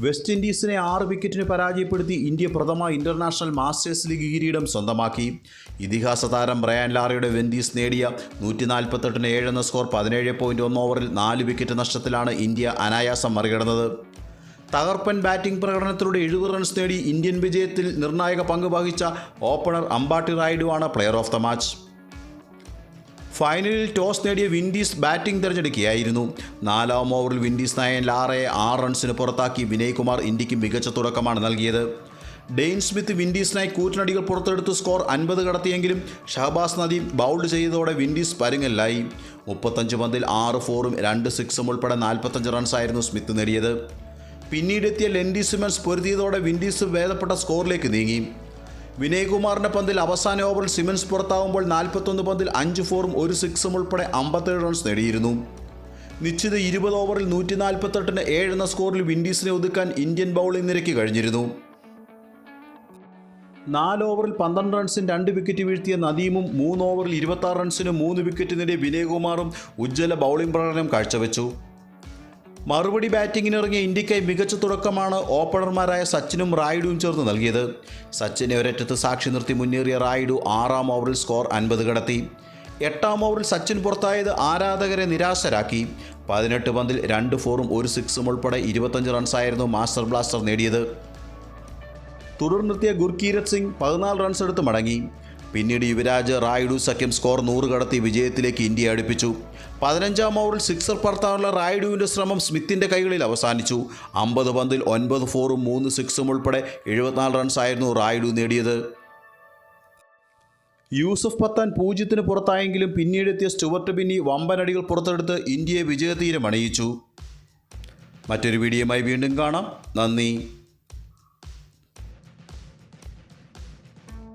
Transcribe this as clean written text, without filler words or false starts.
West ഇൻഡീസിനെ 6 വിക്കറ്റിന് പരാജയപ്പെടുത്തി India പ്രഥമ ഇന്റർനാഷണൽ മാസ്റ്റേഴ്സ് ലീഗ് കിരീടം സ്വന്തമാക്കി. ഇതിഹാസ താരം ബ്രയാൻ ലാറയുടെ വെൻഡീസ് നേടിയ 148-7 എന്ന സ്കോർ 17.1 ഓവറിൽ 4 വിക്കറ്റ് നഷ്ടത്തിലാണ് ഇന്ത്യ അനായാസം മറികടന്നത്. തകർപ്പൻ ബാറ്റിംഗ് പ്രകടനത്തിലൂടെ 70 റൺസ് നേടി ഇന്ത്യൻ വിജയത്തിൽ നിർണായക പങ്ക് വഹിച്ച ഓപ്പണർ അമ്പാട്ടി റായിഡുവാണ് പ്ലെയർ ഓഫ് ദ മാച്ച്. ഫൈനലിൽ ടോസ് നേടിയ വിൻഡീസ് ബാറ്റിംഗ് തിരഞ്ഞെടുക്കുകയായിരുന്നു. 4-ാം ഓവറിൽ വിൻഡീസ് നായകൻ ലാറയെ 6 റൺസിന് പുറത്താക്കി വിനയ് കുമാർ ഇന്ത്യക്ക് മികച്ച തുടക്കമാണ് നൽകിയത്. ഡെയ്ൻ സ്മിത്ത് വിൻഡീസിനായി കൂറ്റനടികൾ പുറത്തെടുത്ത് സ്കോർ 50 കടത്തിയെങ്കിലും ഷഹബാസ് നദീം ബൗൾഡ് ചെയ്തതോടെ വിൻഡീസ് പരുങ്ങലിലായി. 35 പന്തിൽ 6 ഫോറും 2 സിക്സും ഉൾപ്പെടെ 45 റൺസായിരുന്നു സ്മിത്ത് നേടിയത്. പിന്നീടെത്തിയ ലെൻഡി സിമൻസ് പൊരുതിയതോടെ വിൻഡീസ് ഭേദപ്പെട്ട സ്കോറിലേക്ക് നീങ്ങി. വിനയ് കുമാറിൻ്റെ പന്തിൽ അവസാന ഓവറിൽ സിമൻസ് പുറത്താവുമ്പോൾ 41 പന്തിൽ 5 ഫോറും 1 സിക്സും ഉൾപ്പെടെ 57 റൺസ് നേടിയിരുന്നു. നിശ്ചിത 20 ഓവറിൽ 148-7 എന്ന സ്കോറിൽ വിൻഡീസിനെ ഒതുക്കാൻ ഇന്ത്യൻ ബൗളിംഗ് നിരയ്ക്ക് കഴിഞ്ഞിരുന്നു. 4 ഓവറിൽ 12 റൺസിന് 2 വിക്കറ്റ് വീഴ്ത്തിയ നദീമും 3 ഓവറിൽ 26 റൺസിന് 3 വിക്കറ്റ് നേടിയ വിനയ് കുമാറും ഉജ്ജ്വല ബൗളിംഗ് പ്രകടനം കാഴ്ചവെച്ചു. മറുപടി ബാറ്റിങ്ങിനിറങ്ങിയ ഇന്ത്യക്കായി മികച്ച തുടക്കമാണ് ഓപ്പണർമാരായ സച്ചിനും റായിഡുവും ചേർന്ന് നൽകിയത്. സച്ചിനെ ഒരറ്റത്ത് സാക്ഷി നിർത്തി മുന്നേറിയ റായിഡു 6-ാം ഓവറിൽ സ്കോർ 50 കടത്തി. 8-ാം ഓവറിൽ സച്ചിൻ പുറത്തായത് ആരാധകരെ നിരാശരാക്കി. 18 പന്തിൽ 2 ഫോറും 1 സിക്സും ഉൾപ്പെടെ 25 റൺസായിരുന്നു മാസ്റ്റർ ബ്ലാസ്റ്റർ നേടിയത്. തുടർന്നെത്തിയ ഗുർകീരത് സിംഗ് 14 റൺസ് എടുത്ത് മടങ്ങി. പിന്നീട് യുവരാജ് റായിഡു സഖ്യം സ്കോർ 100 കടത്തി വിജയത്തിലേക്ക് ഇന്ത്യയെ അടുപ്പിച്ചു. 15-ാം ഓവറിൽ സിക്സർ പറത്താനുള്ള റായിഡുവിൻ്റെ ശ്രമം സ്മിത്തിൻ്റെ കൈകളിൽ അവസാനിച്ചു. 50 പന്തിൽ 9 ഫോറും 3 സിക്സും ഉൾപ്പെടെ 74 റൺസായിരുന്നു റായിഡു നേടിയത്. യൂസഫ് പത്താൻ 0-ന് പുറത്തായെങ്കിലും പിന്നീടെത്തിയ സ്റ്റുവർട്ട് ബിന്നി വമ്പനടികൾ പുറത്തെടുത്ത് ഇന്ത്യയെ വിജയതീരം അണിയിച്ചു. മറ്റൊരു വീഡിയോയുമായി വീണ്ടും കാണാം. നന്ദി.